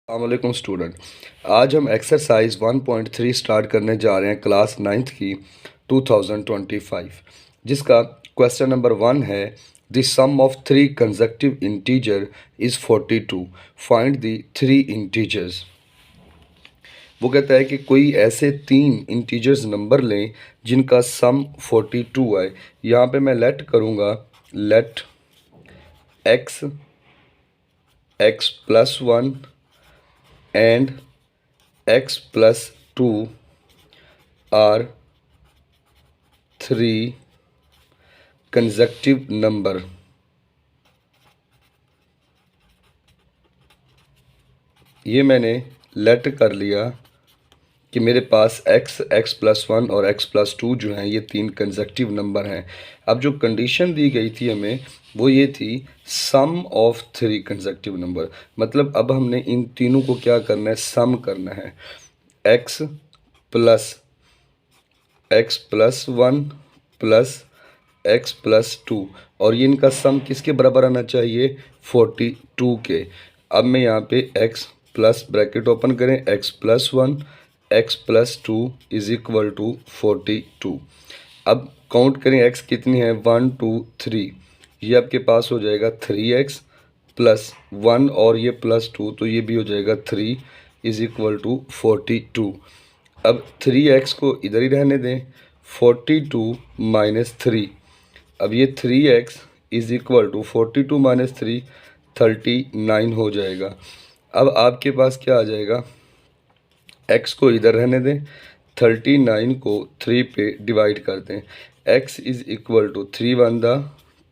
अस्सलामुअलैकुम स्टूडेंट। आज हम एक्सरसाइज 1.3 स्टार्ट करने जा रहे हैं क्लास 9th की 2025, जिसका क्वेश्चन नंबर 1 है the sum of three consecutive integer is 42, find the three integers. वो कहता है कि कोई ऐसे तीन इंटीजर्स नंबर लें जिनका सम 42 आए। यहाँ पे मैं लेट करूँगा, let x x plus 1 and x plus 2 are three consecutive number। ये मैंने लेट कर लिया कि मेरे पास x प्लस 1 और x प्लस 2 जो हैं ये तीन कंसेक्टिव नंबर हैं। अब जो कंडीशन दी गई थी हमें वो ये थी सम ऑफ थ्री कंसेक्टिव नंबर, मतलब अब हमने इन तीनों को क्या करना है, सम करना है। x plus 1 plus x plus 2 और ये इनका सम किसके बराबर आना चाहिए, 42 के। अब मैं यहाँ पे x प्लस ब्रैकेट ओपन करें, x plus 1 x plus 2 is equal to 42। अब काउंट करें x कितनी है, 1 2 3, ये आपके पास हो जाएगा 3x प्लस 1 और ये प्लस 2 तो ये भी हो जाएगा 3 इज इक्वल टू 42। अब 3x को इधर ही रहने दें, 42 माइनस 3, अब ये 3x is equal to 42 minus 3 39 हो जाएगा। अब आपके पास क्या आ जाएगा, x को इधर रहने दें, 39 को 3 पे डिवाइड कर दें, x इज इक्वल टू 3 1 दा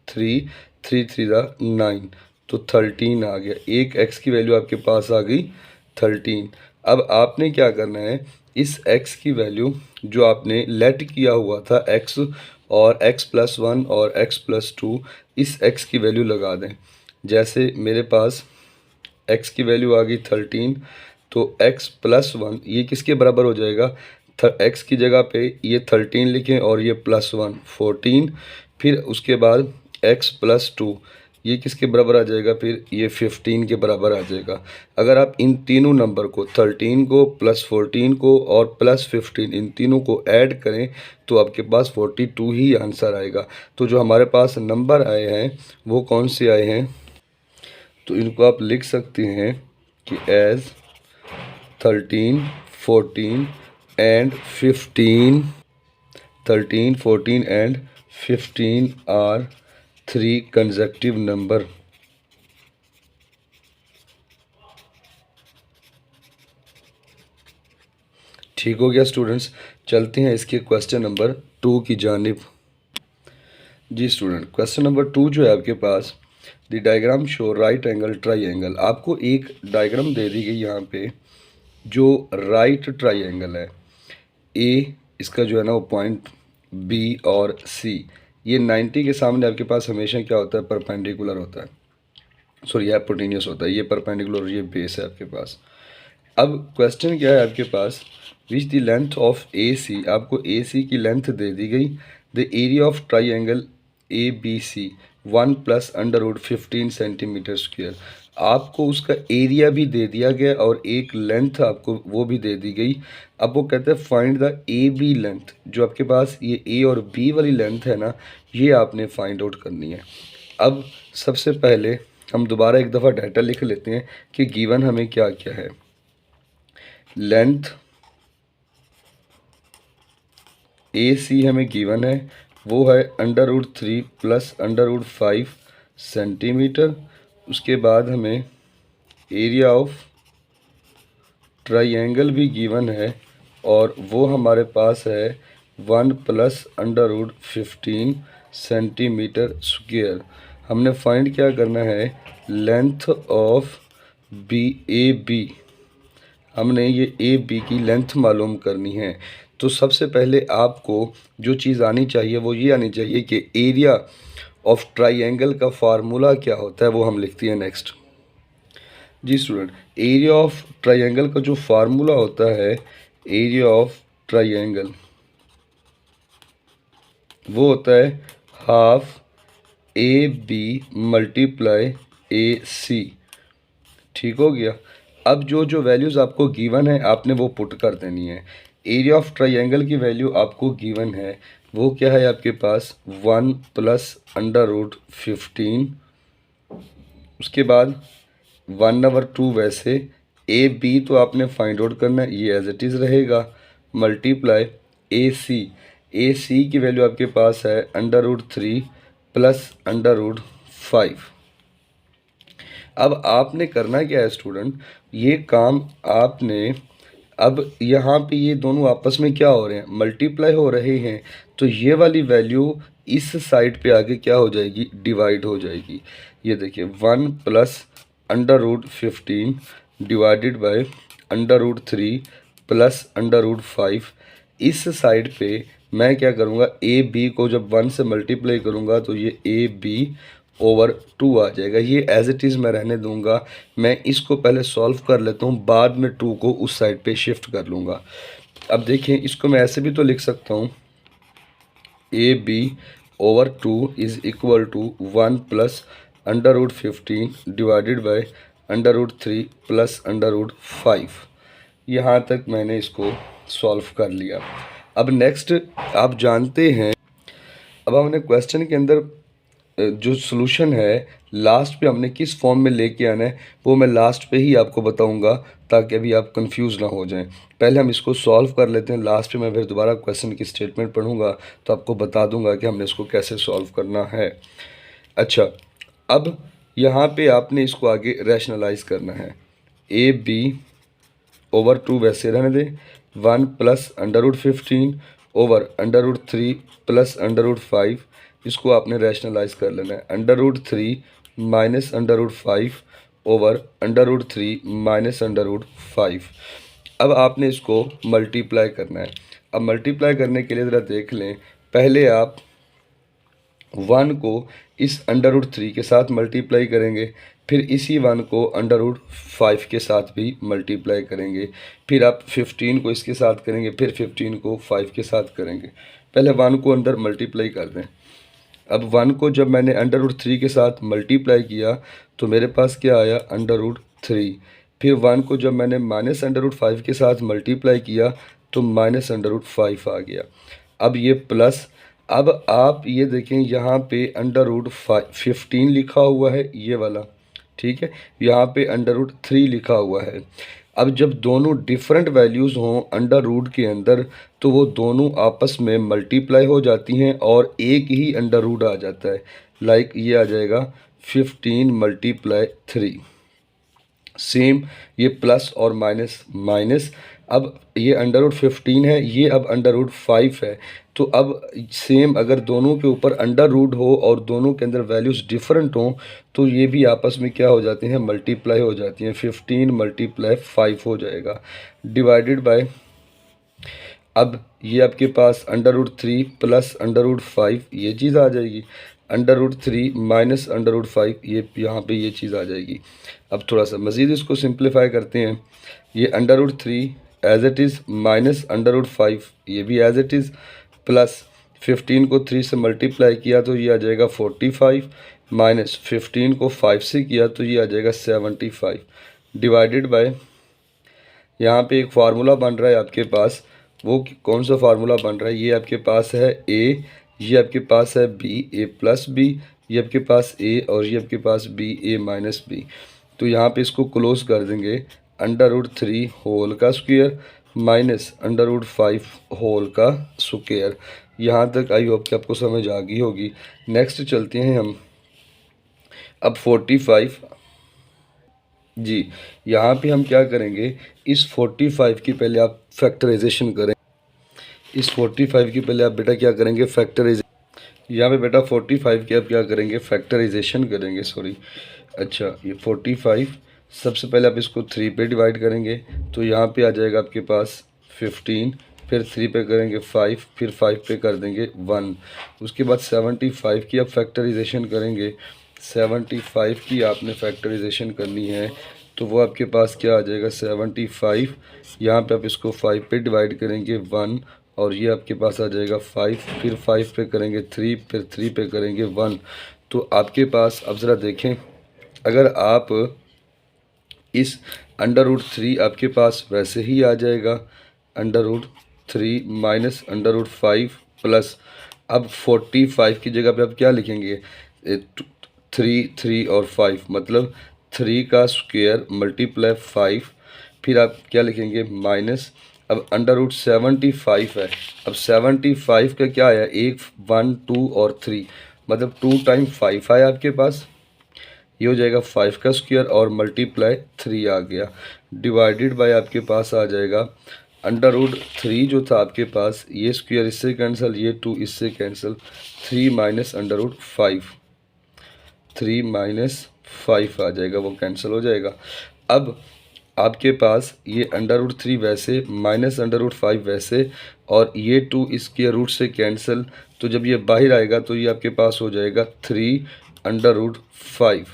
3 3 3 दा 9 तो 13 आ गया। एक x की वैल्यू आपके पास आ गई 13। अब आपने क्या करना है, इस x की वैल्यू जो आपने लेट किया हुआ था x और x प्लस 1 और x प्लस 2, इस x की वैल्यू लगा दें। जैसे मेरे पास x की वैल्यू आ गई 13 तो x प्लस 1 ये किसके बराबर हो जाएगा, x की जगह पे ये 13 लिखें और ये प्लस 1 14, फिर उसके बाद x प्लस 2 ये किसके बराबर आ जाएगा, फिर ये 15 के बराबर आ जाएगा। अगर आप इन तीनों नंबर को 13 को प्लस 14 को और प्लस 15 इन तीनों को ऐड करें तो आपके पास 42 ही आंसर आएगा। तो जो हमारे पास नंबर आए हैं वो कौन से आए हैं, तो इनको आप लिख सकते हैं कि as 13 14 and 15, 13 14 and 15 are three consecutive number. ठीक हो गया स्टूडेंट्स, चलते हैं इसके क्वेश्चन नंबर 2 की जानिब। जी स्टूडेंट, क्वेश्चन नंबर 2 जो है आपके पास, the diagram show right angle triangle. आपको एक डायग्राम दे दी गई यहाँ पे जो राइट ट्राइंगल है, ए इसका जो है ना वो पॉइंट बी और सी, ये 90 के सामने आपके पास हमेशा क्या होता है, परपेंडिकुलर होता है, सॉरी हाइपोटेन्यूस होता है। ये परपेंडिकुलर और ये बेस है आपके पास। अब क्वेश्चन क्या है आपके पास, which the length of A C, आपको ए सी की लेंथ दे दी गई। The area of triangle A B C 1 plus under root 15 centimetre square. आपको उसका एरिया भी दे दिया गया और एक लेंथ आपको वो भी दे दी गई। अब वो कहते हैं find the A B length, जो आपके पास ये ए और बी वाली लेंथ है ना, ये आपने फाइंड आउट करनी है। अब सबसे पहले हम दोबारा एक दफ़ा डाटा लिख लेते हैं कि गिवन हमें क्या क्या है। लेंथ ए सी हमें गिवन है, वो है under root 3 plus under root 5 centimetre. उसके बाद हमें एरिया ऑफ ट्राइंगल भी गिवन है और वो हमारे पास है 1 plus under root 15 centimetre square. हमने फाइंड क्या करना है, length of B A B, हमने ये ए बी की लेंथ मालूम करनी है। तो सबसे पहले आपको जो चीज़ आनी चाहिए वो ये आनी चाहिए कि एरिया ऑफ ट्राइंगल का फार्मूला क्या होता है, वो हम लिखते हैं नेक्स्ट। जी स्टूडेंट, एरिया ऑफ ट्राइंगल का जो फार्मूला होता है, एरिया ऑफ ट्राइंगल वो होता है half A B multiply A सी। ठीक हो गया। अब जो जो वैल्यूज़ आपको गिवन है आपने वो पुट कर देनी है। एरिया ऑफ ट्राइंगल की वैल्यू आपको गिवन है, वो क्या है आपके पास 1 प्लस अंडर रूट 15। उसके बाद 1/2 वैसे, ए बी तो आपने फाइंड आउट करना है, ये एज इट इज़ रहेगा, मल्टीप्लाई ए सी की वैल्यू आपके पास है under root 3 plus under root 5। अब आपने करना क्या है स्टूडेंट, ये काम आपने, अब यहाँ पे ये दोनों आपस में क्या हो रहे हैं, मल्टीप्लाई हो रहे हैं, तो ये वाली वैल्यू इस साइड पे आके क्या हो जाएगी, डिवाइड हो जाएगी। ये देखिए 1 plus under root 15 divided by under root 3 plus under root 5। इस साइड पे मैं क्या करूँगा, ए बी को जब 1 से मल्टीप्लाई करूँगा तो ये AB/2 आ जाएगा। ये एज इट इज़ मैं रहने दूंगा, मैं इसको पहले सॉल्व कर लेता हूँ, बाद में 2 को उस साइड पे शिफ्ट कर लूँगा। अब देखिए इसको मैं ऐसे भी तो लिख सकता हूँ, AB/2 is equal to 1 plus under root 15 divided by under root 3 plus under root 5। यहाँ तक मैंने इसको सॉल्व कर लिया। अब नेक्स्ट आप जानते हैं, अब हमने क्वेश्चन के अंदर जो सॉल्यूशन है लास्ट पे हमने किस फॉर्म में लेके आना है वो मैं लास्ट पे ही आपको बताऊंगा, ताकि अभी आप कंफ्यूज ना हो जाएं। पहले हम इसको सॉल्व कर लेते हैं, लास्ट पे मैं फिर दोबारा क्वेश्चन की स्टेटमेंट पढ़ूंगा तो आपको बता दूंगा कि हमने इसको कैसे सॉल्व करना है। अच्छा, अब यहाँ पे आपने इसको आगे रैशनलाइज करना है। AB/2 वैसे रहने दें, 1 plus under root 15 over under root 3 plus under root 5, इसको आपने रैशनलाइज कर लेना है। Under root 3 minus under root 5 over under root 3 minus under root 5। अब आपने इसको मल्टीप्लाई करना है। अब मल्टीप्लाई करने के लिए ज़रा देख लें, पहले आप 1 को इस अंडर रूट 3 के साथ मल्टीप्लाई करेंगे, फिर इसी 1 को अंडर रूट 5 के साथ भी मल्टीप्लाई करेंगे, फिर आप 15 को इसके साथ करेंगे, फिर 15 को 5 के साथ करेंगे। पहले 1 को अंदर मल्टीप्लाई कर दें। अब 1 को जब मैंने अंडर रूट 3 के साथ मल्टीप्लाई किया तो मेरे पास क्या आया, अंडर रूट 3। फिर 1 को जब मैंने माइनस अंडर रूट 5 के साथ मल्टीप्लाई किया तो माइनस अंडर रूट 5 आ गया। अब ये प्लस, अब आप ये देखें यहाँ पे अंडर रूट 15 लिखा हुआ है ये वाला, ठीक है, यहाँ पे अंडर रूट 3 लिखा हुआ है। अब जब दोनों डिफरेंट वैल्यूज़ हों अंडर रूट के अंदर तो वो दोनों आपस में मल्टीप्लाई हो जाती हैं और एक ही अंडर रूट आ जाता है। लाइक ये आ जाएगा 15 मल्टीप्लाई 3। सेम ये प्लस और माइनस माइनस, अब ये अंडर रूट 15 है, ये अब अंडर रूट 5 है, तो अब सेम अगर दोनों के ऊपर अंडर रूट हो और दोनों के अंदर वैल्यूज़ डिफरेंट हों तो ये भी आपस में क्या हो जाती हैं, मल्टीप्लाई हो जाती हैं। 15 मल्टीप्लाई 5 हो जाएगा डिवाइडेड बाय, अब ये आपके पास under root 3 plus under root 5 ये चीज़ आ जाएगी, under root 3 minus under root 5 ये यहाँ पे ये चीज़ आ जाएगी। अब थोड़ा सा मज़ीद इसको सिंप्लीफाई करते हैं, ये under root 3 as it is minus under root 5 ये भी एज इट इज़, प्लस 15 को 3 से मल्टीप्लाई किया तो ये आ जाएगा 45, माइनस 15 को 5 से किया तो ये आ जाएगा 75 डिवाइडेड बाय, यहाँ पे एक फार्मूला बन रहा है आपके पास, वो कौन सा फार्मूला बन रहा है, ये आपके पास है ए, ये आपके पास है बी, A+B, ये आपके पास ए और ये आपके पास BA-B। तो यहाँ पे इसको क्लोज कर देंगे, अंडर रूट 3 होल का square minus under root 5 whole का स्क्वायर। यहाँ तक आई होप कि आपको समझ आ गई होगी। नेक्स्ट चलते हैं हम, अब 45 जी, यहाँ पे हम क्या करेंगे, इस 45 की पहले आप फैक्टराइजेशन करें, इस 45 की पहले आप बेटा क्या करेंगे, फैक्टराइजेशन। यहाँ पे बेटा 45 की आप क्या करेंगे, फैक्टराइजेशन करेंगे, सॉरी। अच्छा, ये 45 सबसे पहले आप इसको 3 पे डिवाइड करेंगे तो यहाँ पे आ जाएगा आपके पास 15, फिर 3 पे करेंगे 5, फिर 5 पे कर देंगे 1। उसके बाद 75 की आप फैक्टराइजेशन करेंगे, 75 की आपने फैक्टराइजेशन करनी है तो वो आपके पास क्या आ जाएगा, 75, यहाँ पे आप इसको 5 पे डिवाइड करेंगे 1 और ये आपके पास आ जाएगा 5, फिर 5 पे करेंगे 3, फिर 3 पे करेंगे 1। तो आपके पास अब ज़रा देखें, अगर आप इस √3 आपके पास वैसे ही आ जाएगा, √3 माइनस √5 प्लस, अब 45 की जगह पे आप क्या लिखेंगे, 3 और 5, मतलब 3 का स्क्वायर मल्टीप्लाई 5, फिर आप क्या लिखेंगे माइनस, अब √75 है, अब 75 का क्या है, 1 1 2 और 3, मतलब 2 टाइम 5 है आपके पास, ये हो जाएगा 5 का स्क्वायर और मल्टीप्लाई 3 आ गया, डिवाइडेड बाय आपके पास आ जाएगा √3 जो था आपके पास, ये स्क्वायर इससे कैंसिल, ये 2 इससे कैंसिल, 3 माइनस √5, 3 माइनस 5 आ जाएगा, वो कैंसिल हो जाएगा। अब आपके पास ये √3 वैसे माइनस √5 वैसे, और ये 2 इसके रूट से कैंसिल, तो जब ये बाहर आएगा तो ये आपके पास हो जाएगा 3 √5।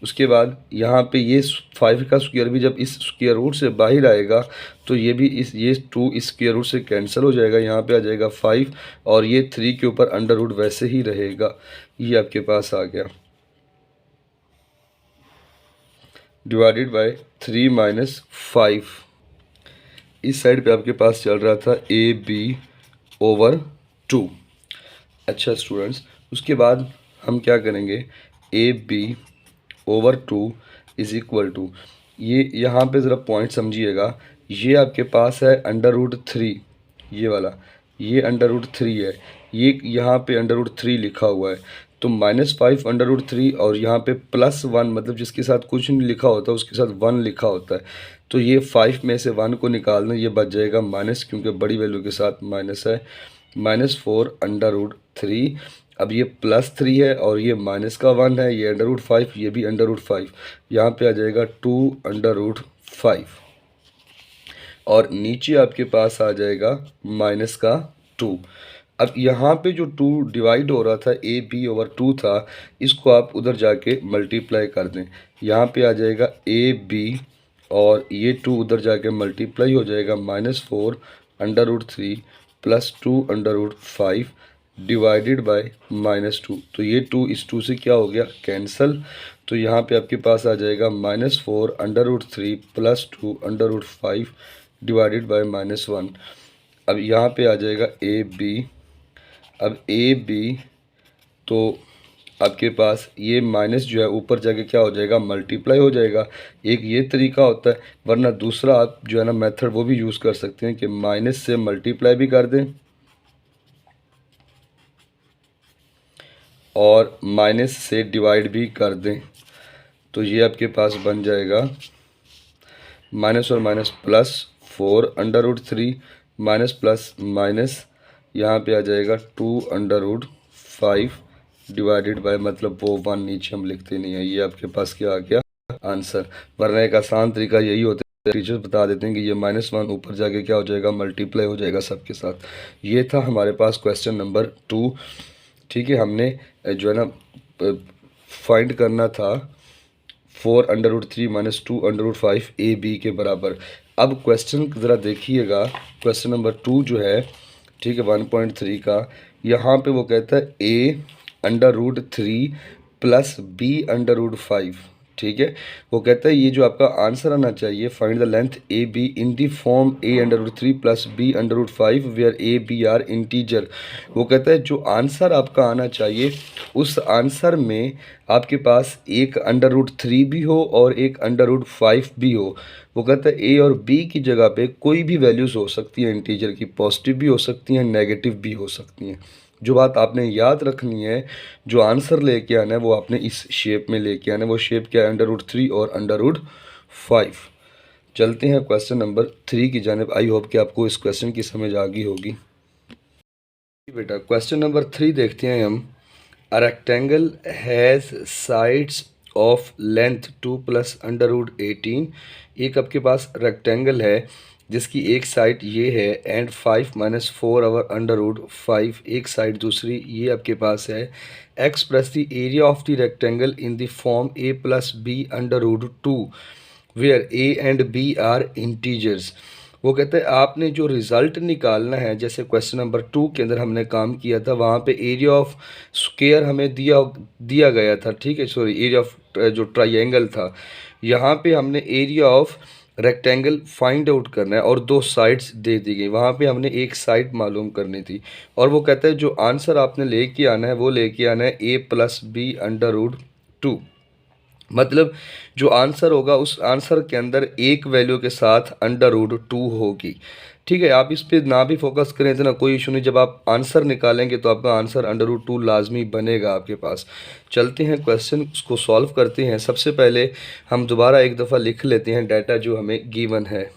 उसके बाद यहाँ पे ये 5 का स्क्वायर भी जब इस स्क्वायर रूट से बाहर आएगा तो ये भी ये 2 इस स्क्वायर रूट से कैंसिल हो जाएगा, यहाँ पे आ जाएगा 5, और ये 3 के ऊपर √ वैसे ही रहेगा, ये आपके पास आ गया, डिवाइडेड बाय 3 माइनस 5। इस साइड पे आपके पास चल रहा था AB/2। अच्छा स्टूडेंट्स, उसके बाद हम क्या करेंगे, AB/2 इज इक्वल टू, ये यहाँ पे ज़रा पॉइंट समझिएगा, ये आपके पास है √3, ये वाला, ये √3 है, ये यहाँ पे √3 लिखा हुआ है, तो -5 √3 और यहाँ पे +1, मतलब जिसके साथ कुछ नहीं लिखा होता उसके साथ 1 लिखा होता है, तो ये 5 में से 1 को निकालना, ये बच जाएगा माइनस, क्योंकि बड़ी वैल्यू के साथ माइनस है, -4 √3, अब ये +3 है और ये माइनस का 1 है, ये √5, ये भी √5, यहाँ पे आ जाएगा 2 √5, और नीचे आपके पास आ जाएगा माइनस का 2। अब यहाँ पे जो 2 डिवाइड हो रहा था AB/2 था, इसको आप उधर जाके मल्टीप्लाई कर दें, यहाँ पे आ जाएगा AB, और ये 2 उधर जाके मल्टीप्लाई हो जाएगा, -4 √3 प्लस 2 √5 डिवाइडेड बाय -2, तो ये 2 इस 2 से क्या हो गया, कैंसल, तो यहाँ पे आपके पास आ जाएगा -4 √3 प्लस 2 √5 डिवाइडेड बाय -1। अब यहाँ पे आ जाएगा AB, अब AB तो आपके पास ये माइनस जो है ऊपर जाके क्या हो जाएगा, मल्टीप्लाई हो जाएगा, एक ये तरीका होता है, वरना दूसरा आप जो है ना मेथड वो भी यूज़ कर सकते हैं कि माइनस से मल्टीप्लाई भी कर दें और माइनस से डिवाइड भी कर दें, तो ये आपके पास बन जाएगा माइनस और माइनस +4 √3 माइनस प्लस माइनस, यहाँ पे आ जाएगा 2 √5 डिवाइडेड बाय, मतलब वो 1 नीचे हम लिखते नहीं है, ये आपके पास क्या आ गया आंसर। वरना एक आसान तरीका यही होता है, टीचर्स बता देते हैं कि ये -1 ऊपर जाके क्या हो जाएगा, मल्टीप्लाई हो जाएगा सबके साथ। ये था हमारे पास क्वेश्चन नंबर 2। ठीक है, हमने जो है ना फाइंड करना था 4 √3 माइनस 2 √5 AB के बराबर। अब क्वेश्चन ज़रा देखिएगा, क्वेश्चन नंबर 2 जो है, ठीक है, 1.3 का, यहाँ पे वो कहता है A√3 प्लस B/5, ठीक है, वो कहता है ये जो आपका आंसर आना चाहिए, find the length AB in the form A√3 plus B/5 where AB are integer. वो कहता है जो आंसर आपका आना चाहिए उस आंसर में आपके पास एक √3 भी हो और एक √5 भी हो। वो कहता है A और B की जगह पे कोई भी वैल्यूज़ हो सकती हैं इंटीजर की, पॉजिटिव भी हो सकती हैं, नेगेटिव भी हो सकती हैं। जो बात आपने याद रखनी है, जो आंसर लेके आना है वो आपने इस शेप में लेके आना है, वो शेप क्या है, √3 और √5। चलते हैं क्वेश्चन नंबर 3 की जानिब। आई होप कि आपको इस क्वेश्चन की समझ आ गई होगी। बेटा क्वेश्चन नंबर 3 देखते हैं हम। A rectangle has sides of length 2 plus √18। एक आपके पास रेक्टेंगल है जिसकी एक साइड ये है एंड 5 - 4 ओवर √5, एक साइड दूसरी ये आपके पास है। Express the area of the rectangle in the form A + B/√2 where A and B are integers. वो कहते हैं आपने जो रिज़ल्ट निकालना है, जैसे क्वेश्चन नंबर 2 के अंदर हमने काम किया था, वहाँ पे एरिया ऑफ स्क्वायर हमें दिया गया था, ठीक है, सॉरी एरिया ऑफ जो ट्राइंगल था यहाँ पे हमने area of rectangle find out करना है और दो साइड्स दे दी गई, वहाँ पे हमने एक साइड मालूम करनी थी। और वो कहता है जो आंसर आपने लेके आना है वो लेके आना है a+b√2। मतलब जो आंसर होगा उस आंसर के अंदर एक वैल्यू के साथ √2 होगी। ठीक है, आप इस पे ना भी फोकस करें तो ना कोई इशू नहीं, जब आप आंसर निकालेंगे तो आपका आंसर √2 लाजमी बनेगा आपके पास। चलते हैं क्वेश्चन को सॉल्व करते हैं। सबसे पहले हम दोबारा एक दफ़ा लिख लेते हैं डाटा जो हमें गिवन है।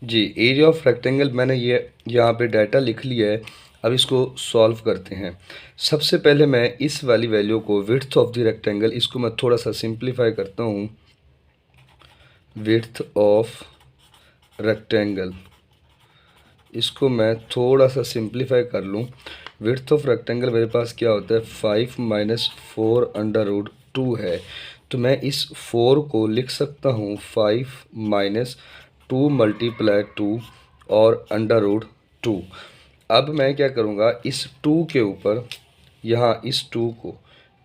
जी, एरिया ऑफ रेक्टेंगल मैंने ये यहाँ पे डाटा लिख लिया है। अब इसको सॉल्व करते हैं। सबसे पहले मैं इस वाली वैल्यू को विड्थ ऑफ द रेक्टेंगल, इसको मैं थोड़ा सा सिंप्लीफाई करता हूँ। विड्थ ऑफ रेक्टेंगल, इसको मैं थोड़ा सा सिंप्लीफाई कर लूँ। विड्थ ऑफ रेक्टेंगल मेरे पास क्या होता है 5 - 4 √2 है। तो मैं इस 4 को लिख सकता हूँ 5 - 2 × 2 और √2। अब मैं क्या करूँगा, इस 2 के ऊपर यहाँ इस 2 को,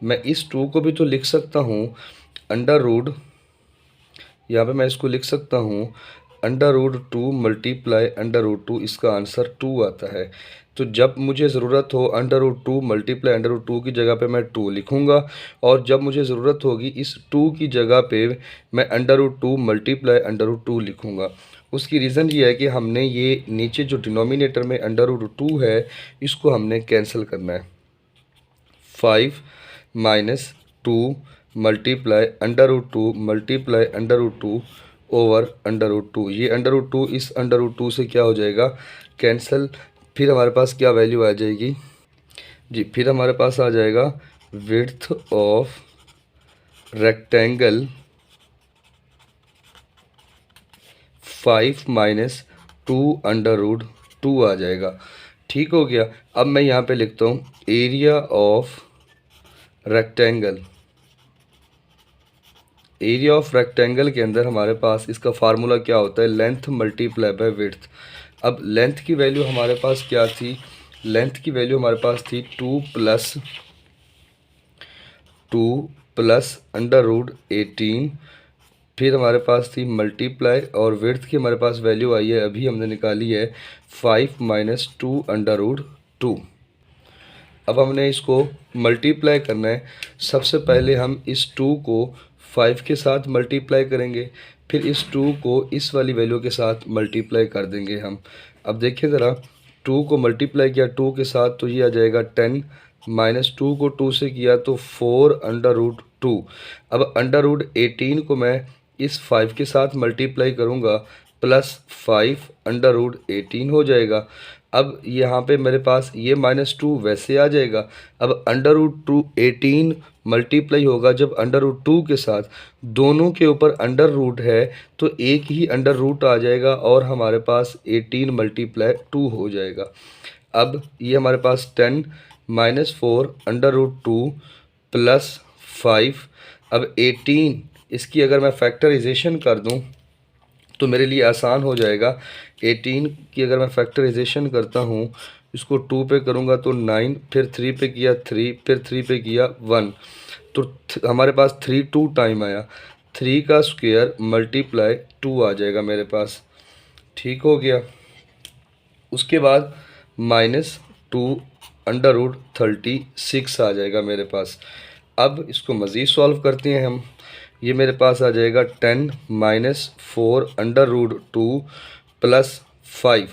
मैं इस 2 को भी तो लिख सकता हूँ अंडर रूट, यहाँ पे मैं इसको लिख सकता हूँ √2 × √2, इसका आंसर 2 आता है। तो जब मुझे ज़रूरत हो √2 × √2 की जगह पे मैं 2 लिखूँगा, और जब मुझे ज़रूरत होगी इस 2 की जगह पे मैं √2 × √2 लिखूँगा। उसकी रीज़न ये है कि हमने ये नीचे जो डिनोमिनेटर में √2 है इसको हमने कैंसिल करना है। 5 - 2 × √2 ओवर √2, ये √2 इस √2 से क्या हो जाएगा कैंसिल। फिर हमारे पास क्या वैल्यू आ जाएगी जी, फिर हमारे पास आ जाएगा विड्थ ऑफ रेक्टेंगल 5 - 2 √2 आ जाएगा। ठीक हो गया। अब मैं यहाँ पे लिखता हूँ area of rectangle. Area of rectangle के अंदर हमारे पास इसका फार्मूला क्या होता है, लेंथ मल्टीप्लाई बाय विड्थ। अब लेंथ की वैल्यू हमारे पास क्या थी, लेंथ की वैल्यू हमारे पास थी 2 प्लस √18, फिर हमारे पास थी मल्टीप्लाई, और विड्थ की हमारे पास वैल्यू आई है अभी हमने निकाली है 5 - 2 √2। अब हमने इसको मल्टीप्लाई करना है। सबसे पहले हम इस 2 को 5 के साथ मल्टीप्लाई करेंगे, फिर इस 2 को इस वाली वैल्यू के साथ मल्टीप्लाई कर देंगे हम। अब देखिए ज़रा, 2 को मल्टीप्लाई किया 2 के साथ तो ये आ जाएगा 10, -2 को 2 से किया तो 4 √2। अब √18 को मैं इस 5 के साथ मल्टीप्लाई करूँगा, +5 √18 हो जाएगा। अब यहाँ पे मेरे पास ये -2 वैसे आ जाएगा। अब √18 मल्टीप्लाई होगा जब √2 के साथ, दोनों के ऊपर अंडर रूट है तो एक ही अंडर रूट आ जाएगा और हमारे पास 18 × 2 हो जाएगा। अब ये हमारे पास 10 - 4 √2 +5, अब 18, इसकी अगर मैं फैक्टराइजेशन कर दूं तो मेरे लिए आसान हो जाएगा। 18 की अगर मैं फैक्टराइजेशन करता हूँ, इसको 2 पे करूँगा तो 9, फिर 3 पे किया 3, फिर 3 पे किया 1, तो हमारे पास 3 2 टाइम आया। 3 का स्क्वायर मल्टीप्लाई 2 आ जाएगा मेरे पास। ठीक हो गया। उसके बाद -2 √36 आ जाएगा मेरे पास। अब इसको मज़ीद सॉल्व करते हैं हम। ये मेरे पास आ जाएगा 10 - 4 √2 +5।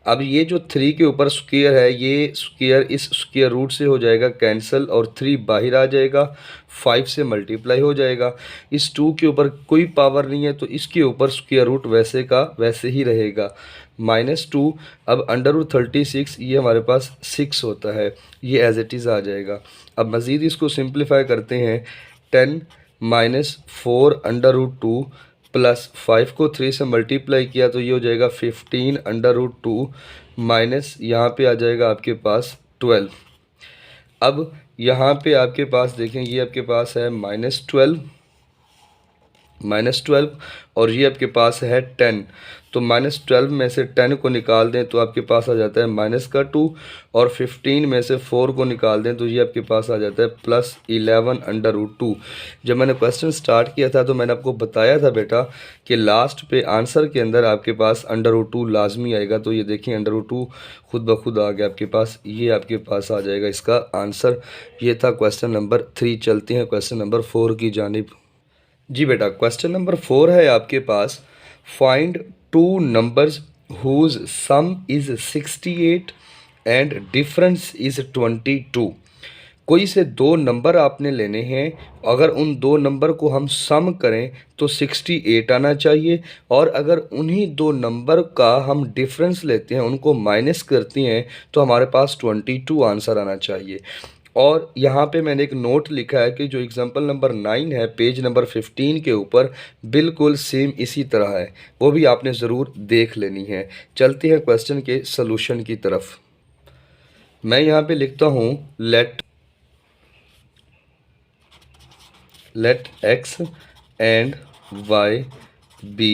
अब ये जो 3 के ऊपर स्क्वायर है, ये स्क्वायर इस स्क्वायर रूट से हो जाएगा कैंसिल और 3 बाहर आ जाएगा, 5 से मल्टीप्लाई हो जाएगा। इस 2 के ऊपर कोई पावर नहीं है तो इसके ऊपर स्क्वायर रूट वैसे का वैसे ही रहेगा, -2। अब √36 ये हमारे पास 6 होता है, ये एज इट इज़ आ जाएगा। अब मज़ीद इसको सिंप्लीफाई करते हैं। 10 - 4 √2 +5 को 3 से मल्टीप्लाई किया तो ये हो जाएगा 15 √2 माइनस यहाँ पे आ जाएगा आपके पास 12। अब यहाँ पे आपके पास देखें, ये आपके पास है -12 और ये आपके पास है 10। तो -12 में से 10 को निकाल दें तो आपके पास आ जाता है -2, और 15 में से 4 को निकाल दें तो ये आपके पास आ जाता है +11/√2। जब मैंने क्वेश्चन स्टार्ट किया था तो मैंने आपको बताया था बेटा कि लास्ट पे आंसर के अंदर आपके पास √2 लाजमी आएगा। तो ये देखिए √2 खुद ब खुद आ गया आपके पास, ये आपके पास आ जाएगा इसका आंसर। ये था क्वेश्चन नंबर 3। चलते हैं क्वेश्चन नंबर 4 की जानिब। जी बेटा, क्वेश्चन नंबर 4 है आपके पास, find two numbers whose sum is 68 and difference is 22। कोई से दो नंबर आपने लेने हैं, अगर उन दो नंबर को हम सम करें तो 68 आना चाहिए, और अगर उन्हीं दो नंबर का हम डिफरेंस लेते हैं, उनको माइनस करते हैं, तो हमारे पास 22 आंसर आना चाहिए। और यहाँ पे मैंने एक नोट लिखा है कि जो एग्जांपल नंबर 9 है पेज नंबर 15 के ऊपर, बिल्कुल सेम इसी तरह है, वो भी आपने ज़रूर देख लेनी है। चलते हैं क्वेश्चन के सलूशन की तरफ। मैं यहाँ पे लिखता हूँ let x and y be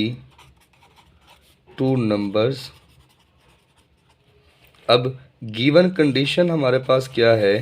two numbers। अब गिवन कंडीशन हमारे पास क्या है,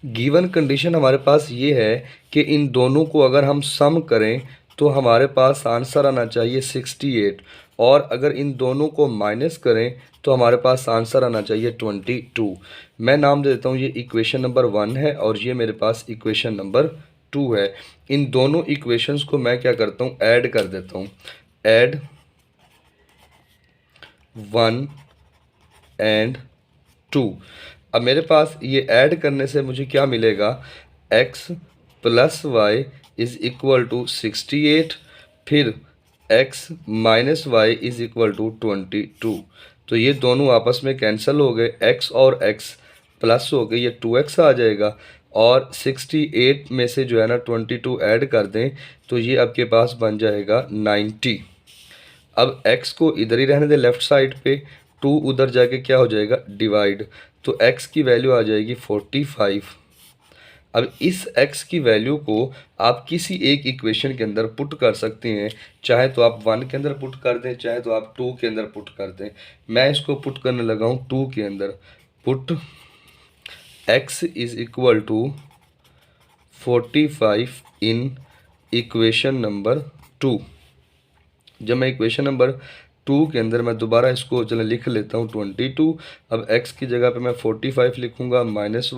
गिवन कंडीशन हमारे पास ये है कि इन दोनों को अगर हम सम करें तो हमारे पास आंसर आना चाहिए 68, और अगर इन दोनों को माइनस करें तो हमारे पास आंसर आना चाहिए 22। मैं नाम दे देता हूँ, ये इक्वेशन नंबर 1 है और ये मेरे पास इक्वेशन नंबर 2 है। इन दोनों इक्वेशंस को मैं क्या करता हूँ, ऐड कर देता हूँ। Add 1 and 2। अब मेरे पास ये ऐड करने से मुझे क्या मिलेगा, x + y = 68, फिर x - y = 22। तो ये दोनों आपस में कैंसिल हो गए, x और x प्लस हो गए, ये 2x आ जाएगा, और 68 में से जो है ना 22 ऐड कर दें तो ये आपके पास बन जाएगा 90। अब x को इधर ही रहने दें लेफ़्ट साइड पे, 2 उधर जाके क्या हो जाएगा, डिवाइड, तो x की वैल्यू आ जाएगी 45। अब इस x की वैल्यू को आप किसी एक इक्वेशन के अंदर पुट कर सकते हैं, चाहे तो आप 1 के अंदर पुट कर दें, चाहे तो आप 2 के अंदर पुट कर दें। मैं इसको पुट करने लगा हूँ 2 के अंदर। पुट x = 45 इन इक्वेशन नंबर 2। जब मैं इक्वेशन नंबर 2 के अंदर मैं दोबारा इसको चलो लिख लेता हूँ 22। अब x की जगह पे मैं 45 लिखूँगा, -y =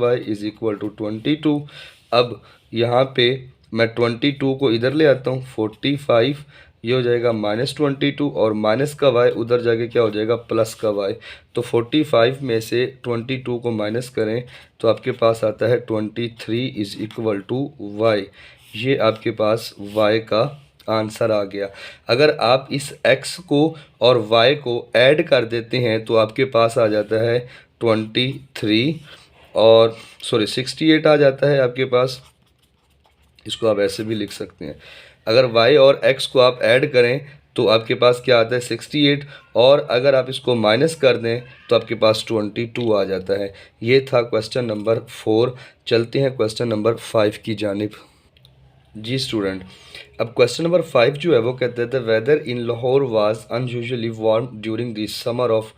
22। अब यहाँ पे मैं 22 को इधर ले आता हूँ, 45 ये हो जाएगा -22, और माइनस का y उधर जाके क्या हो जाएगा, प्लस का y। तो 45 में से 22 को माइनस करें तो आपके पास आता है 23 = y। ये आपके पास y का आंसर आ गया। अगर आप इस x को और y को ऐड कर देते हैं तो आपके पास आ जाता है 23 और 68 आ जाता है आपके पास। इसको आप ऐसे भी लिख सकते हैं, अगर y और x को आप ऐड करें तो आपके पास क्या आता है 68, और अगर आप इसको माइनस कर दें तो आपके पास 22 आ जाता है। ये था क्वेश्चन नंबर 4। चलते हैं क्वेश्चन नंबर 5 की जानिब। जी स्टूडेंट, अब क्वेश्चन नंबर 5 जो है वो कहते थे, weather in Lahore was unusually warm during the summer of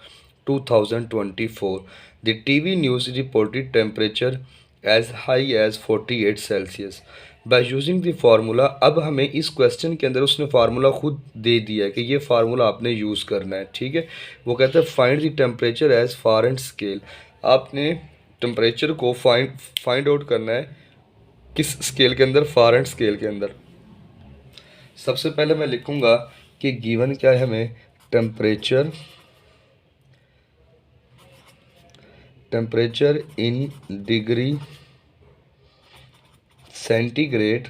2024। The TV news reported temperature as high as 48 Celsius. By using the formula, अब हमें इस क्वेश्चन के अंदर उसने फार्मूला खुद दे दिया है कि ये फार्मूला आपने यूज़ करना है, ठीक है। वो कहता है find the temperature as Fahrenheit scale. आपने टेम्परेचर को फाइंड आउट करना है किस स्केल के अंदर, फारेंट स्केल के अंदर। सबसे पहले मैं लिखूंगा कि गिवन क्या है हमें, temperature in degree centigrade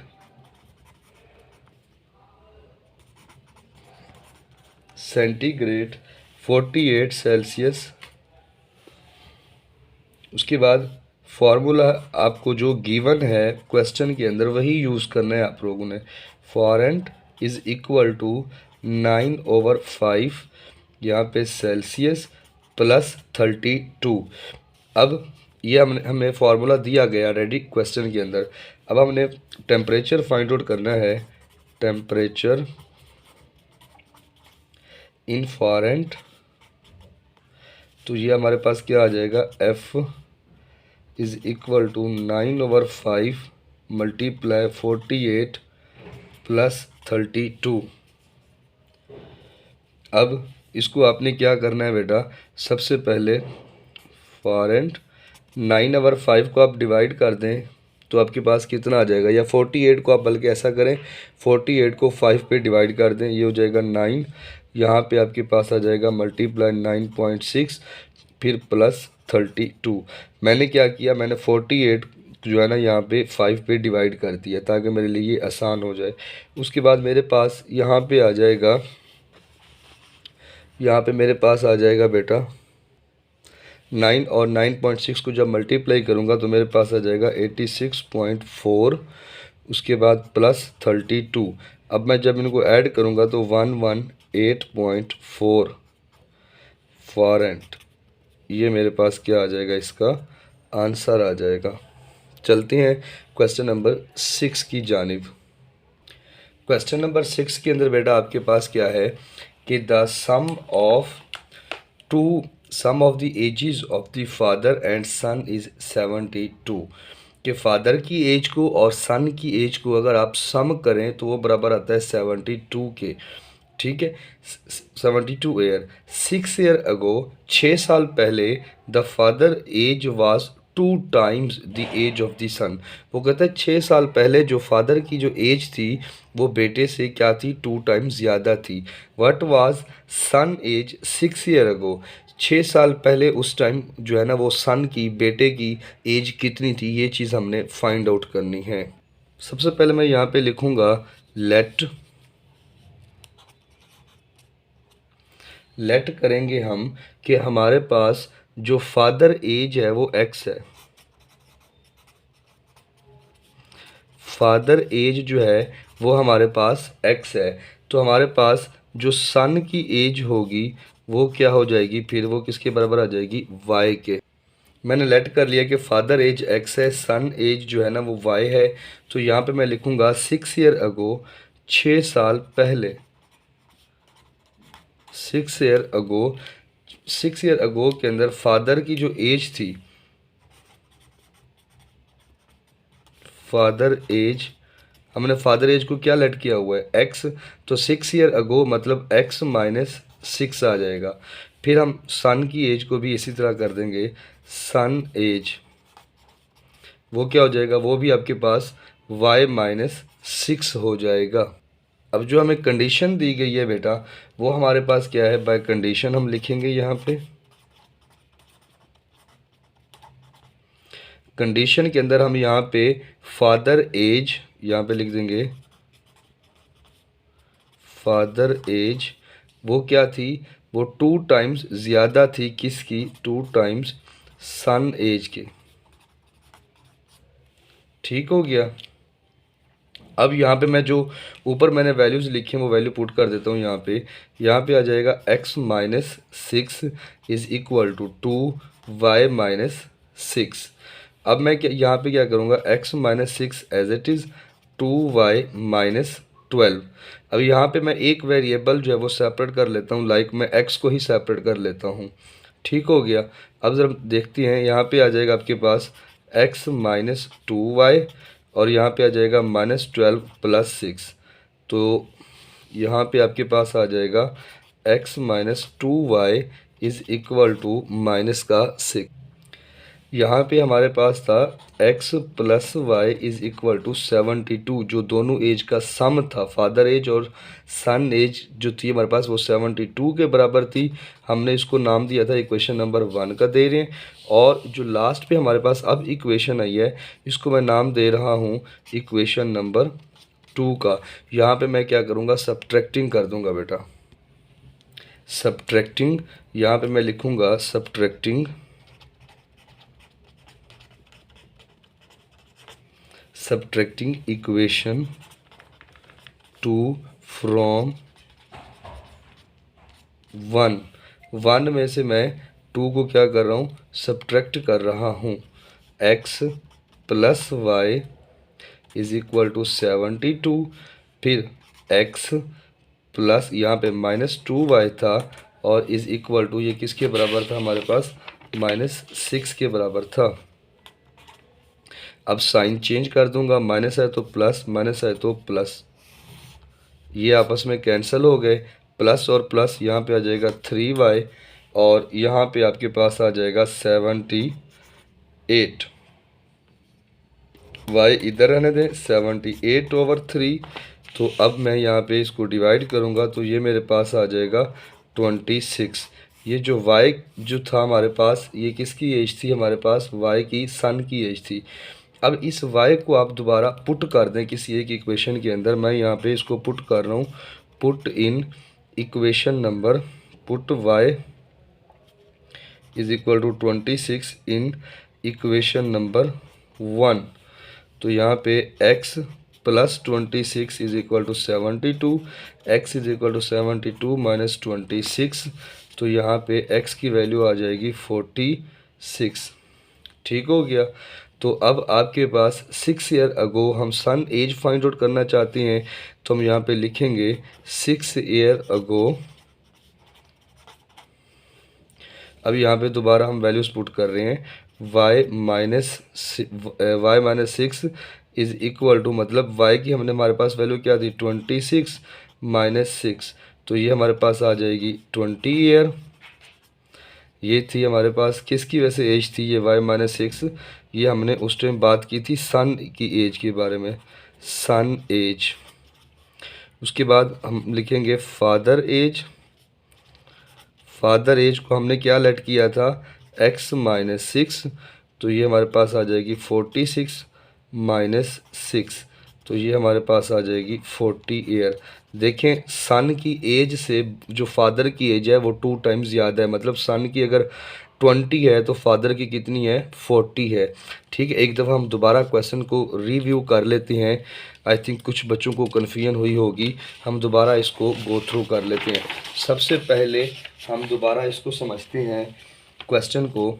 centigrade 48 Celsius. उसके बाद फार्मूला आपको जो गिवन है क्वेश्चन के अंदर वही यूज़ करना है आप लोगों ने। फारेंट = 9/5 यहाँ पे सेल्सियस प्लस 32। अब ये हमें फार्मूला दिया गया रेडी क्वेश्चन के अंदर। अब हमने टेम्परेचर फाइंड आउट करना है टेम्परेचर इन फॉरेंट, तो ये हमारे पास क्या आ जाएगा, F is equal to 9/5 multiply 48 plus 32। अब इसको आपने क्या करना है बेटा, सबसे पहले फॉरेंट 9/5 को आप डिवाइड कर दें तो आपके पास कितना आ जाएगा, या 48 को आप बल्कि ऐसा करें 48 को 5 पे डिवाइड कर दें, ये हो जाएगा 9, यहाँ पे आपके पास आ जाएगा मल्टीप्लाई 9.6 फिर प्लस 32। मैंने क्या किया, मैंने 48 जो है ना यहाँ पे 5 पे डिवाइड कर दिया ताकि मेरे लिए ये आसान हो जाए। उसके बाद मेरे पास यहाँ पे आ जाएगा, यहाँ पे मेरे पास आ जाएगा बेटा 9 और 9.6 को जब मल्टीप्लाई करूँगा तो मेरे पास आ जाएगा 86.4, उसके बाद प्लस 32। अब मैं जब इनको ऐड करूँगा तो 118.4 फॉरेंट, ये मेरे पास क्या आ जाएगा, इसका आंसर आ जाएगा। चलते हैं क्वेश्चन नंबर 6 की जानिब। क्वेश्चन नंबर 6 के अंदर बेटा आपके पास क्या है कि the sum of the ages of the father and son is 72, कि फादर की एज को और सन की एज को अगर आप सम करें तो वो बराबर आता है 72 के। ठीक है, 72 ईयर 6 ईयर अगो, 6 साल पहले the father age was 2 times the age of the son. वो कहता है 6 साल पहले जो फादर की जो एज थी वो बेटे से क्या थी, 2 टाइम्स ज़्यादा थी। What was son age 6 year ago, 6 साल पहले उस टाइम जो है ना वो सन की, बेटे की एज कितनी थी, ये चीज़ हमने फाइंड आउट करनी है। सबसे पहले मैं यहाँ पे लिखूँगा लेट करेंगे हम कि हमारे पास जो फादर एज है वो x है, फादर एज जो है वो हमारे पास x है, तो हमारे पास जो सन की एज होगी वो क्या हो जाएगी, फिर वो किसके बराबर आ जाएगी, y के। मैंने लेट कर लिया कि फादर एज x है, सन एज जो है ना वो y है, तो यहाँ पे मैं लिखूँगा 6 ईयर अगो, 6 साल पहले, 6 ईयर अगो, 6 ईयर अगो के अंदर फादर की जो एज थी, फादर एज, हमने फादर एज को क्या लेट किया हुआ है, x, तो 6 ईयर अगो मतलब x माइनस 6 आ जाएगा। फिर हम सन की एज को भी इसी तरह कर देंगे, सन एज वो क्या हो जाएगा, वो भी आपके पास y माइनस 6 हो जाएगा। अब जो हमें कंडीशन दी गई है बेटा वो हमारे पास क्या है, बाय कंडीशन हम लिखेंगे यहाँ पे, कंडीशन के अंदर हम यहाँ पे फादर एज यहाँ पे लिख देंगे, फादर एज वो क्या थी, वो 2 टाइम्स ज़्यादा थी किसकी, 2 टाइम्स सन एज के। ठीक हो गया। अब यहाँ पे मैं जो ऊपर मैंने वैल्यूज़ लिखी हैं वो वैल्यू पुट कर देता हूँ यहाँ पे आ जाएगा x minus 6 is equal to 2y minus 6। अब मैं क्या यहाँ पे क्या करूँगा, x minus 6 as it is 2y minus 12। अब यहाँ पे मैं एक वेरिएबल जो है वो सेपरेट कर लेता हूँ, लाइक मैं x को ही सेपरेट कर लेता हूँ। ठीक हो गया। अब ज़रा देखते हैं, यहाँ पे आ जाएगा आपके पास x माइनस 2y और यहाँ पे आ जाएगा माइनस 12 प्लस 6, तो यहाँ पे आपके पास आ जाएगा x minus 2y is equal to minus का 6। यहाँ पे हमारे पास था x plus y is equal to 72, जो दोनों एज का सम था, फादर एज और सन एज जो थी हमारे पास वो 72 के बराबर थी। हमने इसको नाम दिया था इक्वेशन नंबर 1 का दे रहे हैं। और जो लास्ट पे हमारे पास अब इक्वेशन आई है इसको मैं नाम दे रहा हूँ इक्वेशन नंबर 2 का। यहाँ पे मैं क्या करूँगा, सब्ट्रैक्टिंग कर दूँगा बेटा, सब्ट्रैक्टिंग। यहाँ पे मैं लिखूँगा सब्ट्रैक्टिंग इक्वेशन 2 फ्रॉम 1 में से मैं 2 को क्या कर रहा हूँ, सब्ट्रैक्ट कर रहा हूँ। x plus y is equal to 72, फिर एक्स प्लस यहाँ पे -2y था और इज़ इक्वल टू ये किसके बराबर था हमारे पास, -6 के बराबर था। अब साइन चेंज कर दूंगा, माइनस है तो प्लस, माइनस है तो प्लस, ये आपस में कैंसिल हो गए। प्लस और प्लस यहाँ पे आ जाएगा 3y और यहाँ पे आपके पास आ जाएगा 78। y इधर रहने दें, 78/3। तो अब मैं यहाँ पे इसको डिवाइड करूँगा तो ये मेरे पास आ जाएगा 26। ये जो y जो था हमारे पास, ये किसकी एज थी हमारे पास, y की सन की एज थी। अब इस y को आप दोबारा पुट कर दें किसी एक इक्वेशन के अंदर। मैं यहाँ पे इसको पुट कर रहा हूँ, put in equation number, put y is equal to 26 in equation number 1। तो यहाँ पे x plus 26 is equal to 72, x is equal to 72 minus 26। तो यहाँ पे x की वैल्यू आ जाएगी 46। ठीक हो गया। तो अब आपके पास 6 ईयर अगो हम सन एज फाइंड आउट करना चाहते हैं, तो हम यहाँ पे लिखेंगे 6 ईयर अगो। अब यहाँ पे दोबारा हम वैल्यूज पुट कर रहे हैं, y minus 6 is equal to, मतलब y की हमने हमारे पास वैल्यू क्या थी, 26 माइनस 6। तो ये हमारे पास आ जाएगी 20 ईयर। ये थी हमारे पास किसकी वैसे एज थी, ये y माइनस 6। ये हमने उस टाइम बात की थी सन की एज के बारे में, सन एज। उसके बाद हम लिखेंगे फादर एज। फादर एज को हमने क्या लेट किया था, x माइनस 6। तो ये हमारे पास आ जाएगी 46 माइनस 6। तो ये हमारे पास आ जाएगी 40 ईयर। देखें सन की एज से जो फादर की एज है वो 2 टाइम्स ज़्यादा है, मतलब सन की अगर 20 है तो फादर की कितनी है, 40 है। ठीक है, एक दफ़ा हम दोबारा क्वेश्चन को रिव्यू कर लेते हैं। आई थिंक कुछ बच्चों को कन्फ्यूजन हुई होगी, हम दोबारा इसको गो थ्रू कर लेते हैं। सबसे पहले हम दोबारा इसको समझते हैं क्वेश्चन को।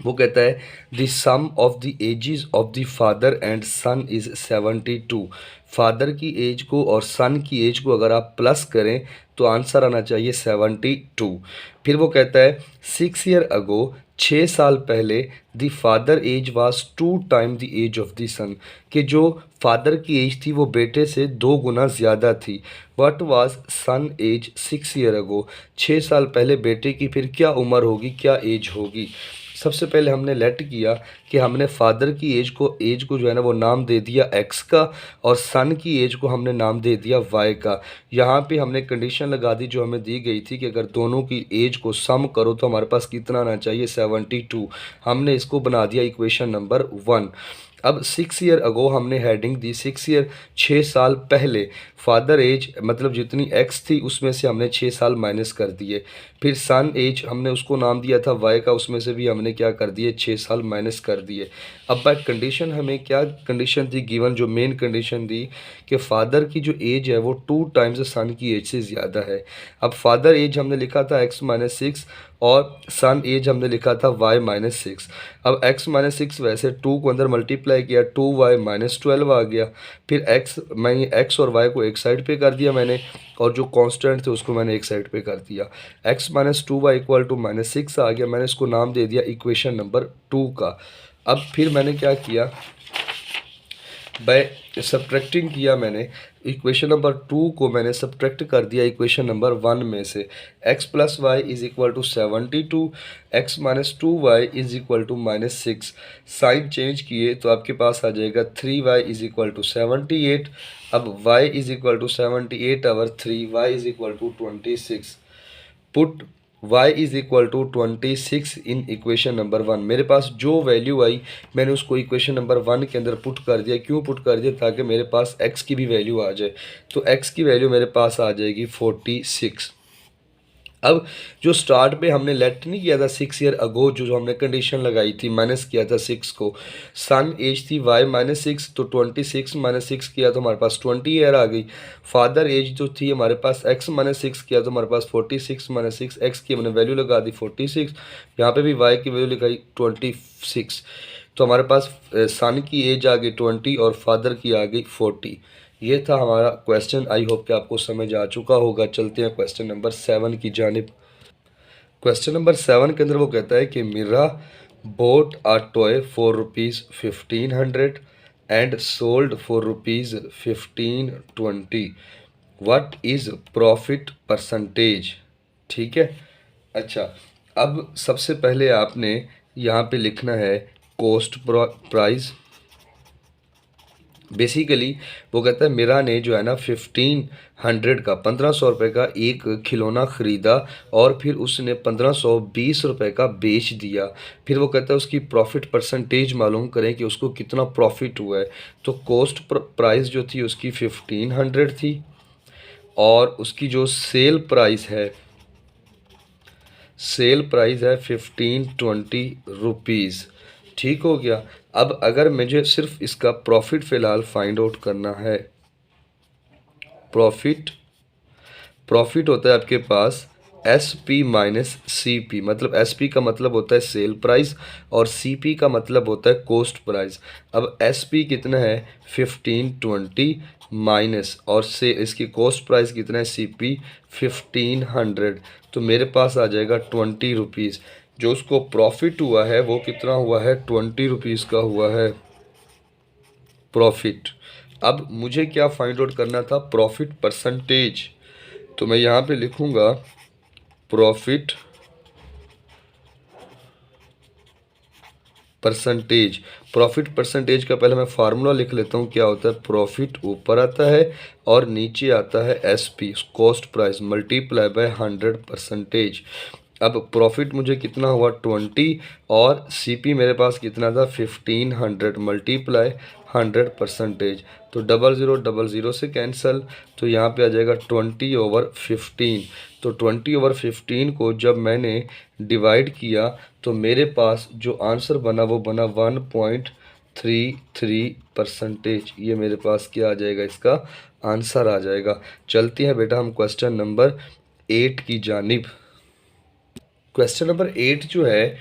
वो कहता है the sum of the ages of the father and son is 72। Father की एज को और सन की एज को अगर आप प्लस करें तो आंसर आना चाहिए 72। फिर वो कहता है 6 ईयर अगो, 6 साल पहले, the father age was 2 time the age of the son, कि जो फादर की एज थी वो बेटे से 2 गुना ज़्यादा थी। What was son age 6 year ago, 6 साल पहले बेटे की फिर क्या उम्र होगी, क्या एज होगी। सबसे पहले हमने लेट किया कि हमने फादर की एज को जो है ना वो नाम दे दिया x का, और सन की एज को हमने नाम दे दिया y का। यहाँ पे हमने कंडीशन लगा दी जो हमें दी गई थी कि अगर दोनों की एज को सम करो तो हमारे पास कितना आना चाहिए, 72। हमने इसको बना दिया इक्वेशन नंबर 1। अब 6 ईयर अगो हमने हेडिंग दी 6 ईयर, 6 साल पहले। फादर एज मतलब जितनी एक्स थी उसमें से हमने 6 साल माइनस कर दिए। फिर सन एज हमने उसको नाम दिया था वाई का, उसमें से भी हमने क्या कर दिए, 6 साल माइनस कर दिए। अब बाय कंडीशन हमें क्या कंडीशन थी गिवन, जो मेन कंडीशन थी कि फ़ादर की जो एज है वो 2 टाइम्स सन की एज से ज़्यादा है। अब फादर एज हमने लिखा था x माइनस 6 और सन एज हमने लिखा था y माइनस 6। अब x माइनस 6 वैसे 2 को अंदर मल्टीप्लाई किया, 2y माइनस 12 आ गया। फिर मैं x और y को एक साइड पे कर दिया मैंने, और जो कांस्टेंट थे उसको मैंने एक साइड पे कर दिया। x minus 2y equal to minus 6 आ गया। मैंने इसको नाम दे दिया इक्वेशन नंबर 2 का। अब फिर मैंने क्या किया, बाय सब्ट्रैक्टिंग किया मैंने, इक्वेशन नंबर 2 को मैंने सब्ट्रैक्ट कर दिया इक्वेशन नंबर 1 में से। x plus y is equal to 72, x minus 2y is equal to minus 6। Sign change किए तो आपके पास आ जाएगा 3y इज इक्वल टू 78। अब y is equal to 78/3, y is equal to 26। Put y is equal to 26 in equation number 1। मेरे पास जो value आई मैंने उसको इक्वेशन नंबर 1 के अंदर पुट कर दिया। क्यों पुट कर दिया, ताकि मेरे पास x की भी वैल्यू आ जाए। तो x की वैल्यू मेरे पास आ जाएगी 46। अब जो स्टार्ट पे हमने लेट नहीं किया था 6 ईयर अगो, जो हमने कंडीशन लगाई थी, माइनस किया था 6 को, सन एज थी y माइनस 6, तो 26 माइनस 6 किया तो हमारे पास 20 ईयर आ गई। फादर एज जो थी हमारे पास x माइनस 6 किया तो हमारे पास 46 माइनस 6, x की हमने वैल्यू लगा दी 46, यहाँ पे भी y की वैल्यू लगाई 26। तो हमारे पास सन की एज आ गई 20 और फादर की आ गई 40। ये था हमारा क्वेश्चन। आई होप कि आपको समझ आ चुका होगा। चलते हैं क्वेश्चन नंबर 7 की जानिब। क्वेश्चन नंबर 7 के अंदर वो कहता है कि Meera bought a toy for ₹1500 and sold for ₹1520। What is profit percentage. ठीक है। अच्छा, अब सबसे पहले आपने यहाँ पे लिखना है कॉस्ट प्राइस। बेसिकली वो कहता है मीरा ने जो है ना 1500 का 1500 रुपये का एक खिलौना ख़रीदा और फिर उसने 1520 रुपये का बेच दिया। फिर वो कहता है उसकी प्रॉफिट परसेंटेज मालूम करें कि उसको कितना प्रॉफिट हुआ है। तो कॉस्ट प्राइस जो थी उसकी 1500 थी और उसकी जो सेल प्राइस है 1520 रुपीज़। ठीक हो गया। अब अगर मुझे सिर्फ इसका प्रॉफिट फ़िलहाल फाइंड आउट करना है। प्रॉफिट प्रॉफिट होता है आपके पास S P minus C P. मतलब एस पी का मतलब होता है सेल प्राइस और सी पी का मतलब होता है कॉस्ट प्राइस। अब एस पी कितना है 1520 माइनस और से इसकी कॉस्ट प्राइस कितना है सी पी 1500। तो मेरे पास आ जाएगा 20 रुपीज़। जो उसको प्रॉफिट हुआ है वो कितना हुआ है 20 रुपीज़ का हुआ है प्रॉफिट। अब मुझे क्या फाइंड आउट करना था प्रॉफिट परसेंटेज। तो मैं यहाँ पे लिखूँगा प्रॉफिट परसेंटेज। प्रॉफिट परसेंटेज का पहले मैं फार्मूला लिख लेता हूँ। क्या होता है प्रॉफिट ऊपर आता है और नीचे आता है S P cost price multiply by 100%। अब प्रॉफिट मुझे कितना हुआ 20 और सीपी मेरे पास कितना था 1500 मल्टीप्लाई 100%। तो 0000 से कैंसिल। तो यहाँ पे आ जाएगा 20/15। तो 20/15 को जब मैंने डिवाइड किया तो मेरे पास जो आंसर बना वो बना 1.33%। ये मेरे पास क्या आ जाएगा इसका आंसर आ जाएगा। चलते हैं बेटा हम क्वेश्चन नंबर 8 की जानिब। क्वेश्चन नंबर 8 जो है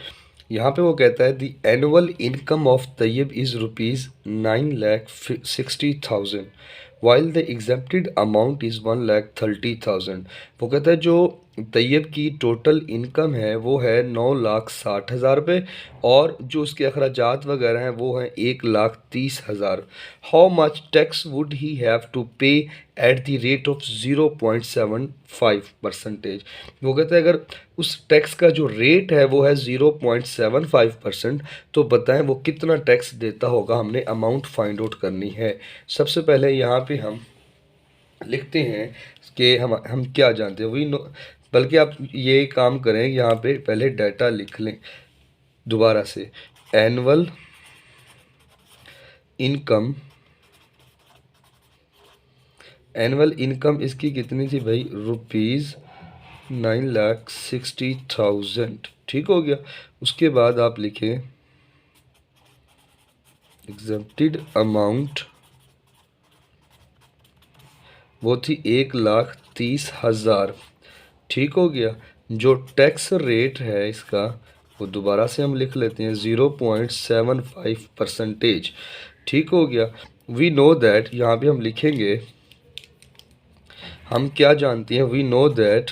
यहाँ पे वो कहता है the annual income of Tayyab is ₹9,60,000 while the exempted amount is 1,30,000। वो कहता है जो तैयब की टोटल इनकम है वो है 9,60,000 रुपये और जो उसके अखराजात वगैरह हैं वो हैं 1,30,000। How much tax would he have to pay at the rate of 0.75%। वो कहता है अगर उस टैक्स का जो रेट है वो है 0.75%। तो बताएं वो कितना टैक्स देता होगा। हमने अमाउंट फाइंड आउट करनी है। सबसे पहले यहाँ पे हम लिखते हैं कि हम क्या जानते हैं। वी नो, बल्कि आप ये काम करें यहाँ पे पहले डाटा लिख लें दोबारा से। एनुअल इनकम इसकी कितनी थी भाई ₹9,60,000। ठीक हो गया। उसके बाद आप लिखें एग्जेप्टेड अमाउंट वो थी 1,30,000। ठीक हो गया। जो टैक्स रेट है इसका वो दोबारा से हम लिख लेते हैं 0.75%। ठीक हो गया। वी नो दैट यहाँ पे हम लिखेंगे हम क्या जानते हैं वी नो दैट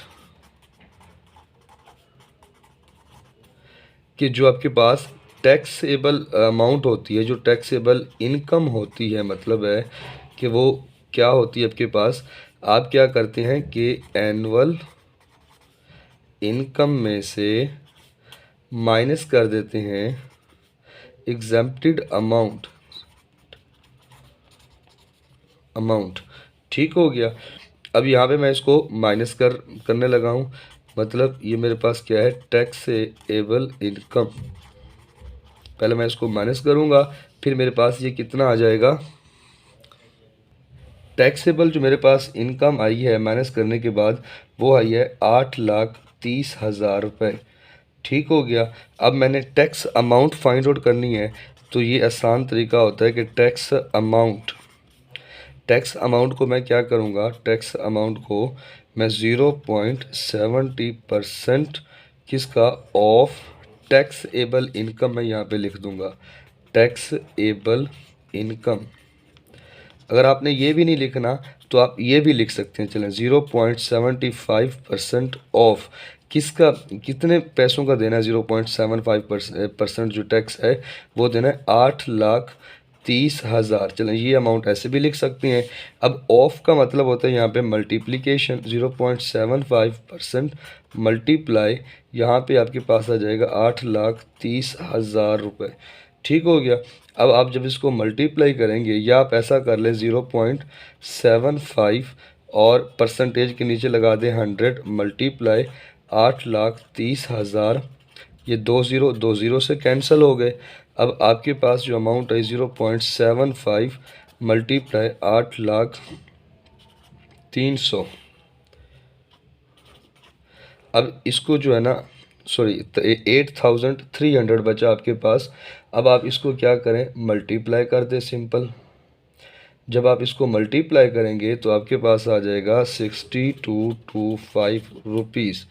कि जो आपके पास टैक्सेबल अमाउंट होती है जो टैक्सेबल इनकम होती है मतलब है कि वो क्या होती है आपके पास। आप क्या करते हैं कि एनुअल इनकम में से माइनस कर देते हैं एग्जेम्प्टेड अमाउंट। ठीक हो गया। अब यहाँ पे मैं इसको माइनस करने लगा हूँ। मतलब ये मेरे पास क्या है टैक्सेबल इनकम। पहले मैं इसको माइनस करूँगा फिर मेरे पास ये कितना आ जाएगा टैक्सेबल जो मेरे पास इनकम आई है माइनस करने के बाद वो आई है 8,30,000 रुपये। ठीक हो गया। अब मैंने टैक्स अमाउंट फाइंड आउट करनी है। तो ये आसान तरीका होता है कि टैक्स अमाउंट को मैं क्या करूँगा टैक्स अमाउंट को मैं 0.70% किसका ऑफ टैक्सेबल इनकम मैं यहाँ पे लिख दूँगा टैक्सेबल इनकम। अगर आपने ये भी नहीं लिखना तो आप ये भी लिख सकते हैं। चलें, 0.75% ऑफ किसका, कितने पैसों का देना है? 0.75% जो टैक्स है वो देना है 8,30,000। चलें, ये अमाउंट ऐसे भी लिख सकते हैं। अब ऑफ का मतलब होता है यहाँ पे मल्टीप्लिकेशन, 0.75% मल्टीप्लाई, यहाँ पे आपके पास आ जाएगा 8,30,000 रुपये। ठीक हो गया। अब आप जब इसको मल्टीप्लाई करेंगे, या आप ऐसा कर लें 0.75 और परसेंटेज के नीचे लगा दें 100 मल्टीप्लाई 8,30,000। ये दो ज़ीरो से कैंसिल हो गए। अब आपके पास जो अमाउंट है 0.75 मल्टीप्लाई 8,03,000। अब इसको जो है ना, सॉरी, 8,300 बचा आपके पास। अब आप इसको क्या करें, मल्टीप्लाई कर दें सिंपल। जब आप इसको मल्टीप्लाई करेंगे तो आपके पास आ जाएगा 6225 रुपीज़।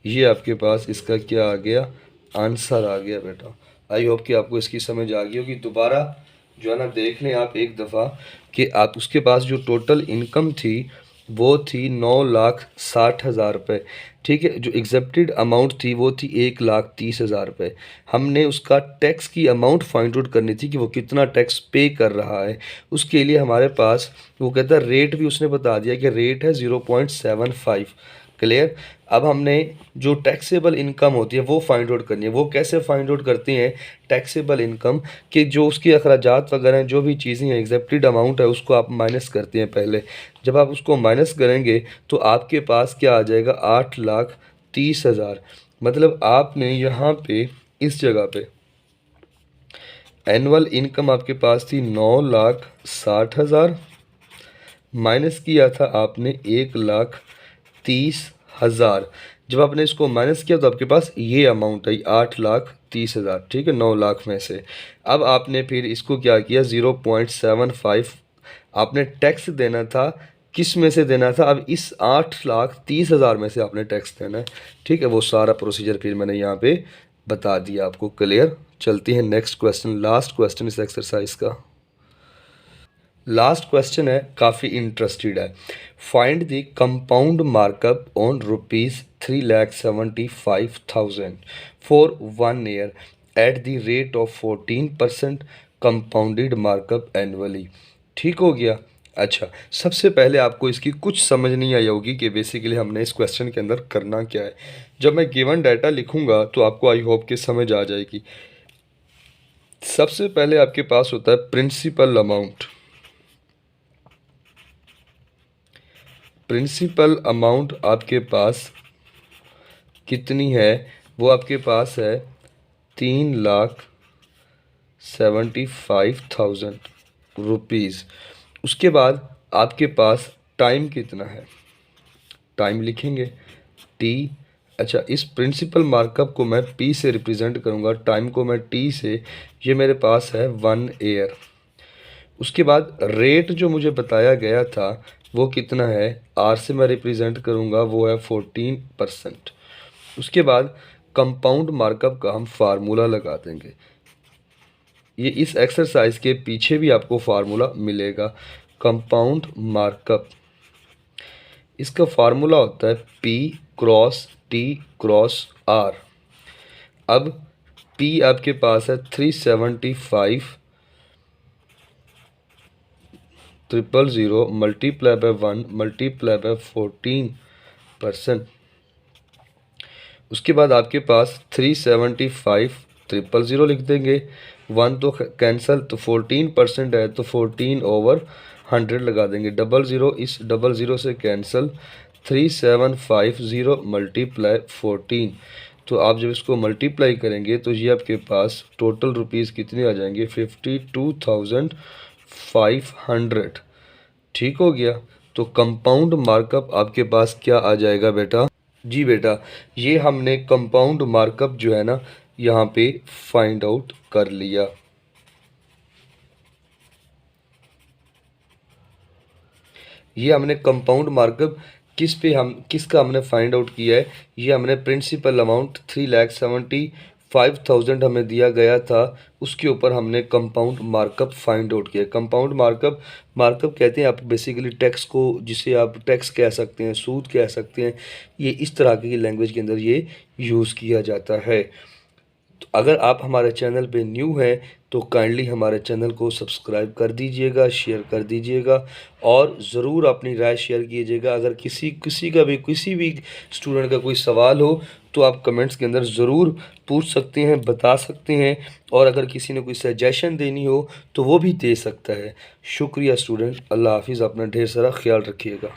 ये आपके पास इसका क्या आ गया, आंसर आ गया बेटा। आई होप कि आपको इसकी समझ आ गई होगी। दोबारा जो है ना देख लें आप एक दफ़ा कि आप उसके पास जो टोटल इनकम थी वो थी 9,60,000 रुपये। ठीक है, जो एग्जेप्टेड अमाउंट थी वो थी 1,30,000 रुपये। हमने उसका टैक्स की अमाउंट फाइंड आउट करनी थी कि वो कितना टैक्स पे कर रहा है। उसके लिए हमारे पास वो कहता है रेट भी उसने बता दिया कि रेट है 0.75। क्लियर। अब हमने जो टैक्सेबल इनकम होती है वो फाइंड आउट करनी है। वो कैसे फाइंड आउट करते हैं टैक्सेबल इनकम, कि जो उसकी अखराजात वगैरह जो भी चीज़ें हैं, एग्जेप्टेड अमाउंट है, उसको आप माइनस करते हैं पहले। जब आप उसको माइनस करेंगे तो आपके पास क्या आ जाएगा, 8,30,000। मतलब आपने यहाँ पे इस जगह पे एनुअल इनकम आपके पास थी 9,60,000, माइनस किया था आपने 1,30,000। जब आपने इसको माइनस किया तो आपके पास ये अमाउंट आई 8,30,000। ठीक है, 9 लाख में से। अब आपने फिर इसको क्या किया, 0.75 आपने टैक्स देना था। किस में से देना था, अब इस 8,30,000 में से आपने टैक्स देना है। ठीक है, वो सारा प्रोसीजर फिर मैंने यहाँ पे बता दिया आपको। क्लियर। चलती है नेक्स्ट क्वेश्चन, लास्ट क्वेश्चन इस एक्सरसाइज का। लास्ट क्वेश्चन है, काफ़ी इंटरेस्टेड है। Find the compound markup on ₹3,75,000 for 1 year eight the rate of 14% compounded markup annually. ठीक हो गया। अच्छा, सबसे पहले आपको इसकी कुछ समझ नहीं आई होगी कि बेसिकली हमने इस क्वेश्चन के अंदर करना क्या है। जब मैं गिवन डाटा लिखूंगा तो आपको आई होप कि समझ आ जाएगी। सबसे पहले आपके पास होता है प्रिंसिपल अमाउंट। प्रिंसिपल अमाउंट आपके पास कितनी है, वो आपके पास है 3,75,000 रुपीज़। उसके बाद आपके पास टाइम कितना है, टाइम लिखेंगे टी। अच्छा, इस प्रिंसिपल मार्कअप को मैं पी से रिप्रेजेंट करूँगा, टाइम को मैं टी से। ये मेरे पास है 1 ईयर। उसके बाद रेट जो मुझे बताया गया था वो कितना है, आर से मैं रिप्रेजेंट करूँगा, वो है 14%। उसके बाद कंपाउंड मार्कअप का हम फार्मूला लगा देंगे। ये इस एक्सरसाइज के पीछे भी आपको फार्मूला मिलेगा। कंपाउंड मार्कअप, इसका फार्मूला होता है P cross T cross R. अब पी आपके पास है 375,000 मल्टीप्लाई बाय 1 मल्टीप्लाई बाय 14%। उसके बाद आपके पास 375,000 लिख देंगे। 1 तो कैंसिल, तो 14% है तो 14/100 लगा देंगे। 00 इस 00 से कैंसिल। 3,750 मल्टीप्लाई 14। तो आप जब इसको मल्टीप्लाई करेंगे तो ये आपके पास टोटल रुपीज़ कितने आ जाएंगे, 52,500। ठीक हो गया। तो कंपाउंड मार्कअप आपके पास क्या आ जाएगा बेटा, जी बेटा, ये हमने कंपाउंड मार्कअप जो है ना यहाँ पे फाइंड आउट कर लिया। ये हमने कंपाउंड मार्कअप किसका हमने फाइंड आउट किया है, ये हमने प्रिंसिपल अमाउंट 3,75,000 5000 हमें दिया गया था, उसके ऊपर हमने कंपाउंड मार्कअप फाइंड आउट किया। कंपाउंड मार्कअप मार्कअप कहते हैं आप बेसिकली टैक्स को, जिसे आप टैक्स कह सकते हैं, सूद कह सकते हैं, ये इस तरह की लैंग्वेज के अंदर ये यूज़ किया जाता है। तो अगर आप हमारे चैनल पे न्यू हैं तो काइंडली हमारे चैनल को सब्सक्राइब कर दीजिएगा, शेयर कर दीजिएगा और ज़रूर अपनी राय शेयर कीजिएगा। अगर किसी भी स्टूडेंट का कोई सवाल हो तो आप कमेंट्स के अंदर ज़रूर पूछ सकते हैं, बता सकते हैं, और अगर किसी ने कोई सजेशन देनी हो तो वो भी दे सकता है। शुक्रिया स्टूडेंट, अल्लाह हाफिज़, अपना ढेर सारा ख्याल रखिएगा।